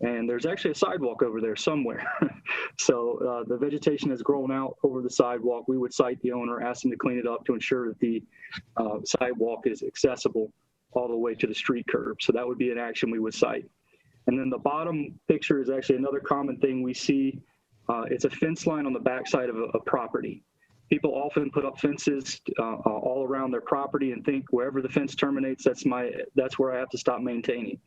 S10: and there's actually a sidewalk over there somewhere. So the vegetation has grown out over the sidewalk. We would cite the owner, ask them to clean it up to ensure that the sidewalk is accessible all the way to the street curb. So that would be an action we would cite. And then the bottom picture is actually another common thing we see. It's a fence line on the backside of a property. People often put up fences all around their property and think wherever the fence terminates, that's where I have to stop maintaining.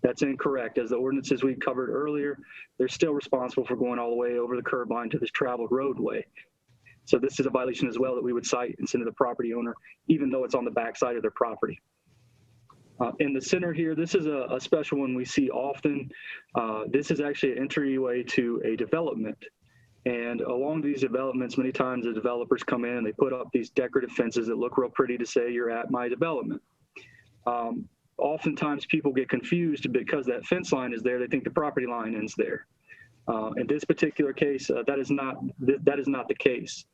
S10: That's incorrect. As the ordinances we covered earlier, they're still responsible for going all the way over the curb line to this traveled roadway. So this is a violation as well that we would cite and send to the property owner, even though it's on the backside of their property. In the center here, this is a special one we see often. This is actually an entryway to a development. And along these developments, many times the developers come in and they put up these decorative fences that look real pretty to say you're at my development. Oftentimes people get confused because that fence line is there. They think the property line ends there. In this particular case, that is not the case.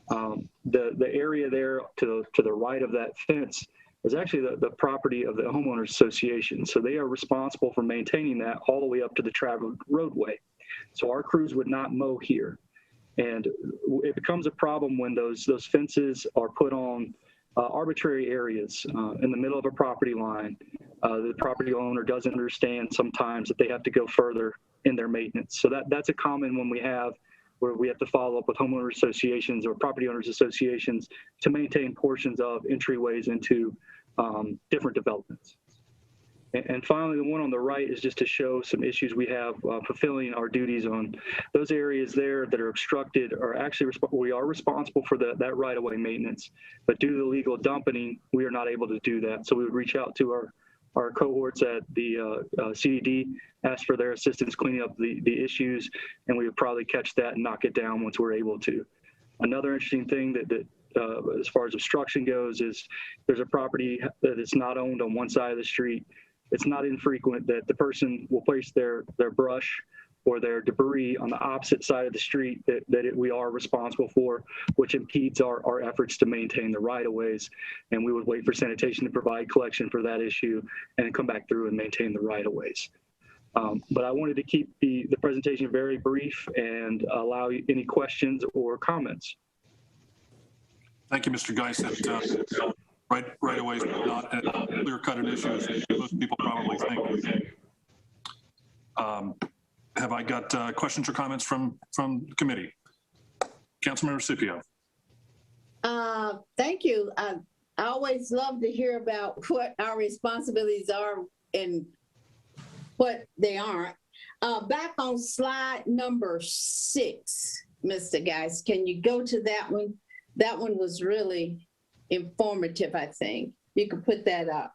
S10: The area there to the right of that fence is actually the property of the homeowners association. So they are responsible for maintaining that all the way up to the traveled roadway. So our crews would not mow here. And it becomes a problem when those fences are put on arbitrary areas in the middle of a property line. The property owner doesn't understand sometimes that they have to go further in their maintenance. So that's a common one we have, where we have to follow up with homeowner associations or property owners associations to maintain portions of entryways into different developments. And finally, the one on the right is just to show some issues we have fulfilling our duties on those areas there that are obstructed. Are actually we are responsible for that right-of-way maintenance, but due to the legal dumping, we are not able to do that. So we would reach out to our cohorts at the CDD, ask for their assistance cleaning up the issues, and we would probably catch that and knock it down once we're able to. Another interesting thing that as far as obstruction goes is there's a property that is not owned on one side of the street. It's not infrequent that the person will place their brush or their debris on the opposite side of the street we are responsible for, which impedes our efforts to maintain the right-of-ways. And we would wait for sanitation to provide collection for that issue and come back through and maintain the right-of-ways. But I wanted to keep the presentation very brief and allow you any questions or comments.
S1: Thank you, Mr. Geis. Right away is not a clear-cut issue as most people probably think. Have I got questions or comments from the committee? Councilmember Scipio.
S2: Thank you. I always love to hear about what our responsibilities are and what they aren't. Back on slide number 6, Mr. Geis, can you go to that one? That one was really informative, I think. You could put that up.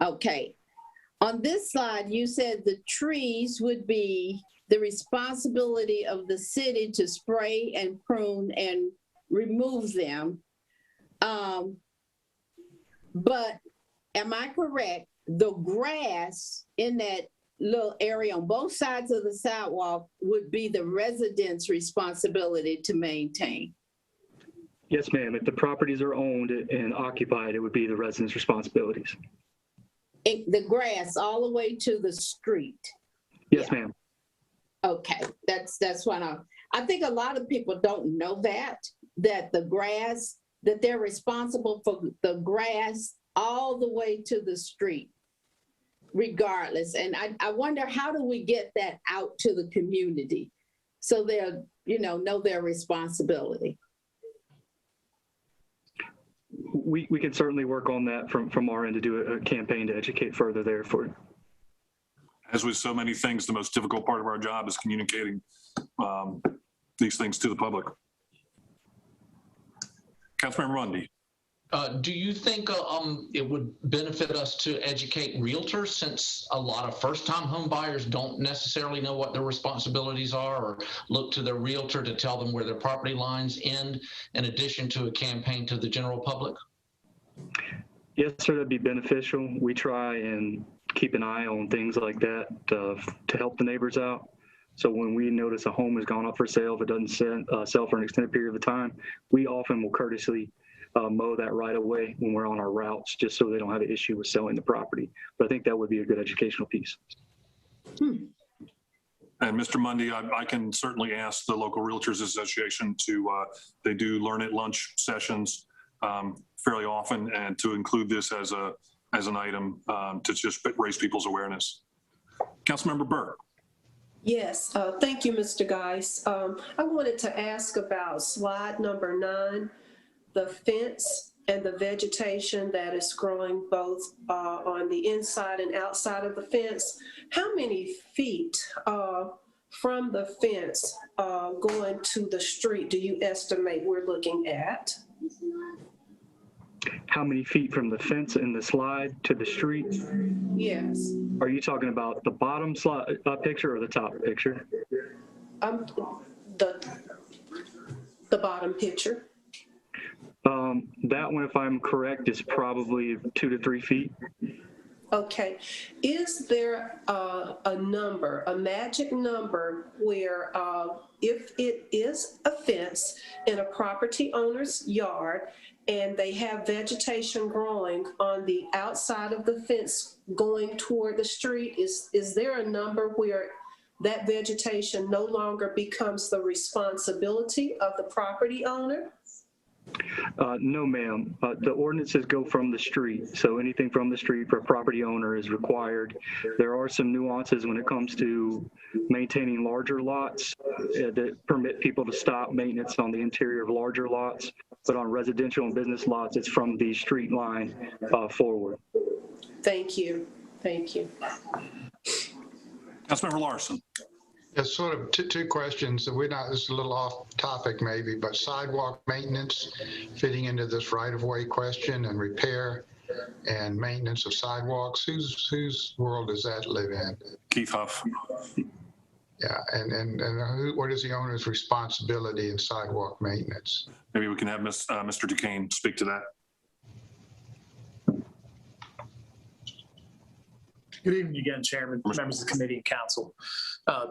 S2: Okay. On this slide, you said the trees would be the responsibility of the city to spray and prune and remove them. But am I correct? The grass in that little area on both sides of the sidewalk would be the residents' responsibility to maintain.
S10: Yes, ma'am. If the properties are owned and occupied, it would be the residents' responsibilities.
S2: The grass all the way to the street.
S10: Yes, ma'am.
S2: Okay, that's what I think a lot of people don't know that the grass, that they're responsible for the grass all the way to the street, regardless. And I wonder, how do we get that out to the community so they'll, know their responsibility?
S10: We can certainly work on that from our end to do a campaign to educate further there for.
S1: As with so many things, the most difficult part of our job is communicating these things to the public. Councilmember Mundy.
S8: Do you think it would benefit us to educate realtors, since a lot of first-time home buyers don't necessarily know what their responsibilities are or look to their realtor to tell them where their property lines end, in addition to a campaign to the general public?
S10: Yes, sir, that'd be beneficial. We try and keep an eye on things like that to help the neighbors out. So when we notice a home has gone up for sale, if it doesn't sell for an extended period of time, we often will courteously mow that right away when we're on our routes, just so they don't have an issue with selling the property. But I think that would be a good educational piece.
S1: And Mr. Mundy, I can certainly ask the local Realtors Association to, they do learn at lunch sessions fairly often, and to include this as an item to just raise people's awareness. Councilmember Burke.
S6: Yes, thank you, Mr. Geis. I wanted to ask about slide number 9, the fence and the vegetation that is growing both on the inside and outside of the fence. How many feet from the fence going to the street do you estimate we're looking at?
S10: How many feet from the fence in the slide to the street?
S6: Yes.
S10: Are you talking about the bottom slide picture or the top picture?
S6: The bottom picture.
S10: That one, if I'm correct, is probably 2 to 3 feet.
S6: Okay. Is there a number, a magic number, where if it is a fence in a property owner's yard and they have vegetation growing on the outside of the fence going toward the street, is there a number where that vegetation no longer becomes the responsibility of the property owner?
S10: No, ma'am. The ordinances go from the street. So anything from the street for a property owner is required. There are some nuances when it comes to maintaining larger lots that permit people to stop maintenance on the interior of larger lots. But on residential and business lots, it's from the street line forward.
S6: Thank you. Thank you.
S1: Councilmember Larson.
S3: It's sort of two questions that this is a little off topic maybe, but sidewalk maintenance fitting into this right-of-way question and repair. and maintenance of sidewalks. Whose world does that live in?
S1: Keith Huff.
S3: Yeah, and what is the owner's responsibility in sidewalk maintenance?
S1: Maybe we can have Mr. Duquesne speak to that.
S5: Good evening again, Chairman, members of the committee and council.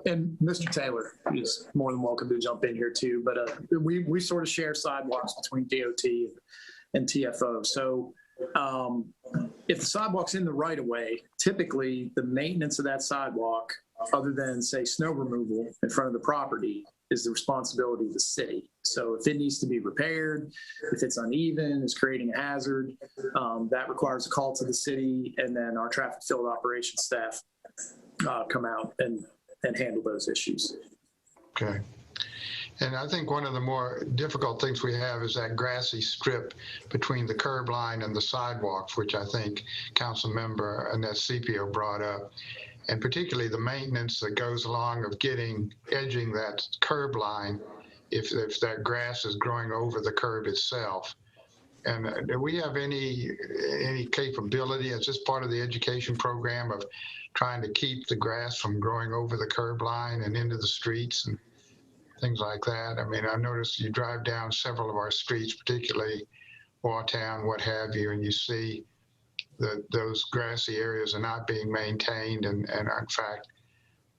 S5: And Mr. Taylor is more than welcome to jump in here too, but we sort of share sidewalks between DOT and TFO. So if the sidewalk's in the right of way, typically the maintenance of that sidewalk, other than say snow removal in front of the property, is the responsibility of the city. So if it needs to be repaired, if it's uneven, is creating a hazard, that requires a call to the city, and then our traffic field operations staff come out and handle those issues.
S3: Okay. And I think one of the more difficult things we have is that grassy strip between the curb line and the sidewalks, which I think Council Member Annette Scipio brought up. And particularly the maintenance that goes along of edging that curb line if that grass is growing over the curb itself. And do we have any capability, as this part of the education program, of trying to keep the grass from growing over the curb line and into the streets and things like that? I mean, I noticed you drive down several of our streets, particularly Walltown, what have you, and you see that those grassy areas are not being maintained and are in fact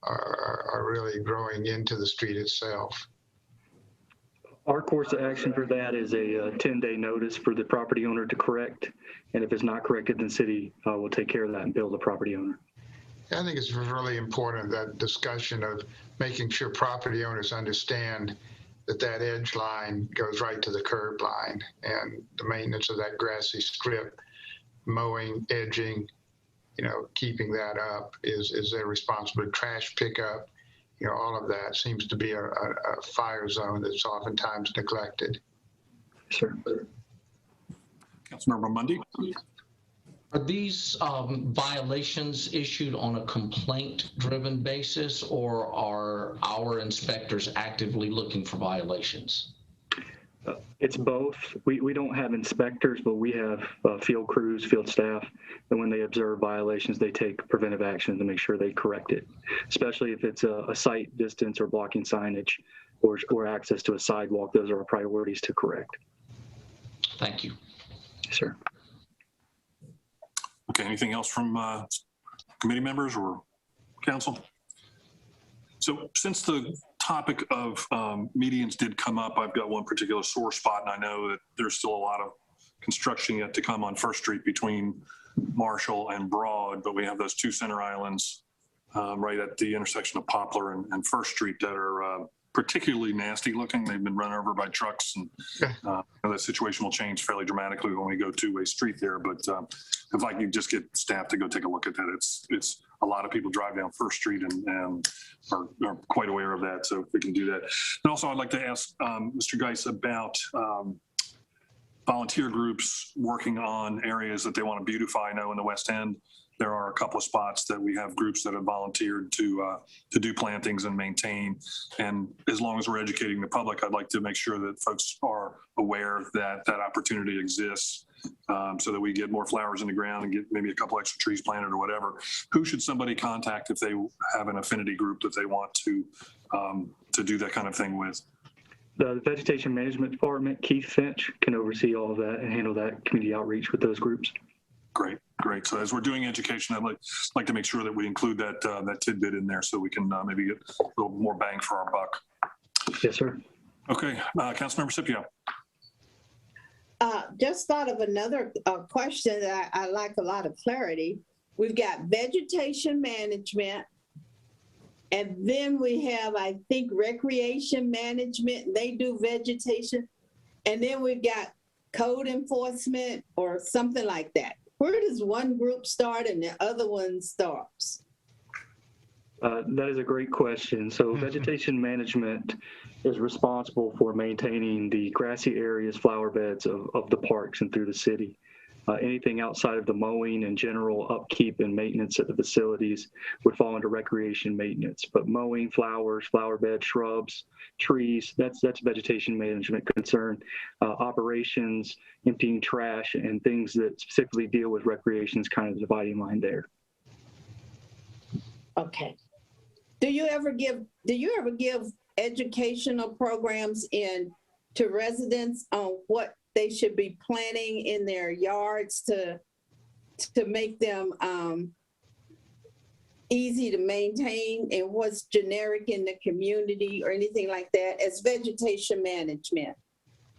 S3: are really growing into the street itself.
S10: Our course of action for that is a 10-day notice for the property owner to correct. And if it's not corrected, then city will take care of that and bill the property owner.
S3: I think it's really important, that discussion of making sure property owners understand that that edge line goes right to the curb line, and the maintenance of that grassy strip, mowing, edging, keeping that up is their responsibility. Trash pickup, all of that seems to be a fire zone that's oftentimes neglected.
S10: Sure.
S1: Councilmember Mundy.
S8: Are these violations issued on a complaint-driven basis, or are our inspectors actively looking for violations?
S10: It's both. We don't have inspectors, but we have field crews, field staff, and when they observe violations, they take preventive action to make sure they correct it, especially if it's a site distance or blocking signage or access to a sidewalk. Those are our priorities to correct.
S8: Thank you.
S10: Sure.
S1: Okay, anything else from committee members or council? So since the topic of medians did come up, I've got one particular sore spot, and I know that there's still a lot of construction yet to come on First Street between Marshall and Broad, but we have those two center islands right at the intersection of Poplar and First Street that are particularly nasty looking. They've been run over by trucks, and that situation will change fairly dramatically when we go two-way street there. But if I could just get staff to go take a look at that, it's a lot of people drive down First Street and are quite aware of that. So if we can do that. And also I'd like to ask Mr. Geis about volunteer groups working on areas that they want to beautify. I know in the West End, there are a couple of spots that we have groups that have volunteered to do plantings and maintain. And as long as we're educating the public, I'd like to make sure that folks are aware that that opportunity exists, so that we get more flowers in the ground and get maybe a couple extra trees planted or whatever. Who should somebody contact if they have an affinity group that they want to do that kind of thing with?
S10: The Vegetation Management Department, Keith Finch, can oversee all of that and handle that community outreach with those groups.
S1: Great. So as we're doing education, I'd like to make sure that we include that tidbit in there so we can maybe get a little more bang for our buck.
S10: Yes, sir.
S1: Okay, Councilmember Scipio.
S2: Just thought of another question that I like a lot of clarity. We've got vegetation management, and then we have, I think, recreation management. They do vegetation, and then we've got code enforcement or something like that. Where does one group start and the other one stops?
S10: That is a great question. So vegetation management is responsible for maintaining the grassy areas, flower beds of the parks and through the city. Anything outside of the mowing and general upkeep and maintenance at the facilities would fall under recreation maintenance. But mowing, flowers, flower beds, shrubs, trees, that's vegetation management concern. Operations, emptying trash, and things that specifically deal with recreation is kind of the dividing line there.
S2: Okay. Do you ever give educational programs to residents on what they should be planting in their yards to make them easy to maintain, and what's generic in the community or anything like that as vegetation management?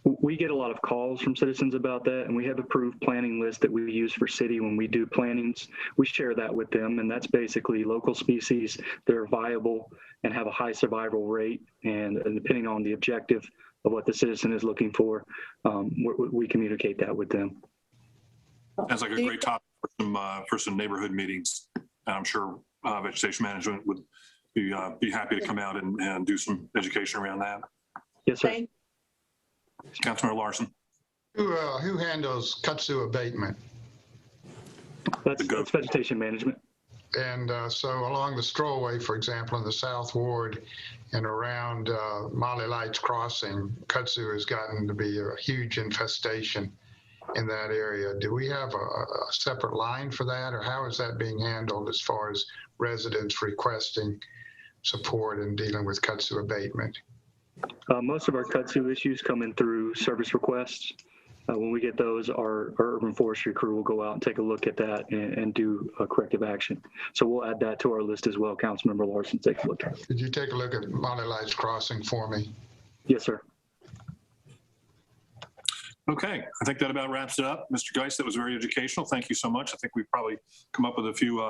S10: We get a lot of calls from citizens about that, and we have approved planning lists that we use for city when we do plannings. We share that with them, and that's basically local species that are viable and have a high survival rate. And depending on the objective of what the citizen is looking for, we communicate that with them.
S1: Sounds like a great topic for some neighborhood meetings. And I'm sure vegetation management would be happy to come out and do some education around that.
S10: Yes, sir.
S1: Councilmember Larson.
S3: Who handles kudzu abatement?
S10: That's vegetation management.
S3: And so along the Strollway, for example, in the South Ward and around Molly Lights Crossing, kudzu has gotten to be a huge infestation in that area. Do we have a separate line for that, or how is that being handled as far as residents requesting support in dealing with kudzu abatement?
S10: Most of our kudzu issues come in through service requests. When we get those, our urban forestry crew will go out and take a look at that and do a corrective action. So we'll add that to our list as well. Councilmember Larson, take a look at it.
S3: Could you take a look at Molly Lights Crossing for me?
S10: Yes, sir.
S1: Okay, I think that about wraps it up. Mr. Geist, that was very educational. Thank you so much. I think we've probably come up with a few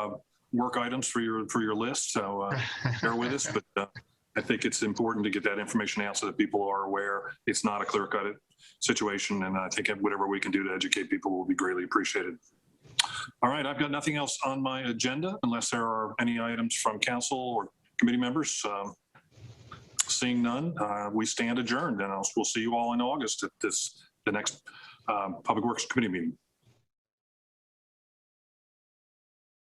S1: work items for your list, so bear with us. But I think it's important to get that information out so that people are aware it's not a clear-cut situation, and I think whatever we can do to educate people will be greatly appreciated. All right, I've got nothing else on my agenda unless there are any items from council or committee members. Seeing none, we stand adjourned, and we'll see you all in August at the next Public Works Committee meeting.